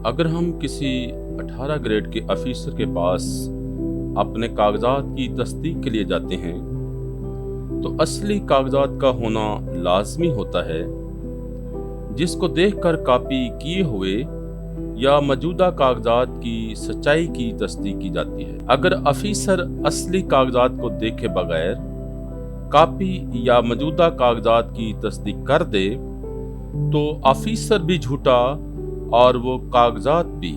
اگر ہم کسی 18 گریڈ کے آفیسر کے پاس اپنے کاغذات کی تصدیق کے لیے جاتے ہیں تو اصلی کاغذات کا ہونا لازمی ہوتا ہے، جس کو دیکھ کر کاپی کیے ہوئے یا موجودہ کاغذات کی سچائی کی تصدیق کی جاتی ہے۔ اگر آفیسر اصلی کاغذات کو دیکھے بغیر کاپی یا موجودہ کاغذات کی تصدیق کر دے تو آفیسر بھی جھوٹا اور وہ کاغذات بھی،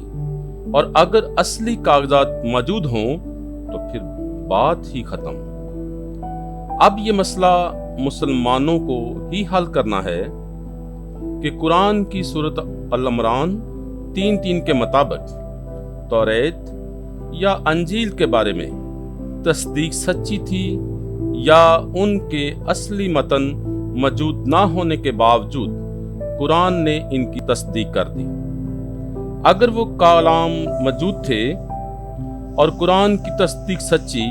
اور اگر اصلی کاغذات موجود ہوں تو پھر بات ہی ختم۔ اب یہ مسئلہ مسلمانوں کو ہی حل کرنا ہے کہ قرآن کی سورۃ العمران 3:3 کے مطابق توریت یا انجیل کے بارے میں تصدیق سچی تھی یا ان کے اصلی متن موجود نہ ہونے کے باوجود قرآن نے ان کی تصدیق کر دی۔ اگر وہ کلام موجود تھے اور قرآن کی تصدیق سچی،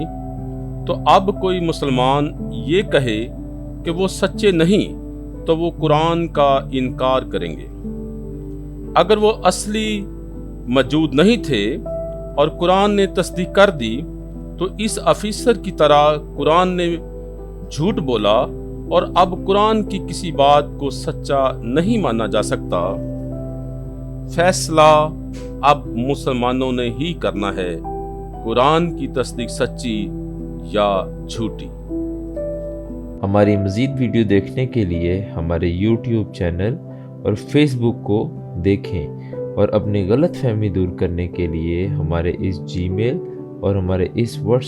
تو اب کوئی مسلمان یہ کہے کہ وہ سچے نہیں تو وہ قرآن کا انکار کریں گے۔ اگر وہ اصلی موجود نہیں تھے اور قرآن نے تصدیق کر دی تو اس آفیسر کی طرح قرآن نے جھوٹ بولا اور اب قرآن کی کسی بات کو سچا نہیں مانا جا سکتا۔ فیصلہ اب مسلمانوں نے ہی کرنا ہے، قرآن کی تصدیق سچی یا جھوٹی۔ ہماری مزید ویڈیو دیکھنے کے لیے ہمارے یوٹیوب چینل اور فیس بک کو دیکھیں، اور اپنی غلط فہمی دور کرنے کے لیے ہمارے اس جی میل اور ہمارے اس واٹس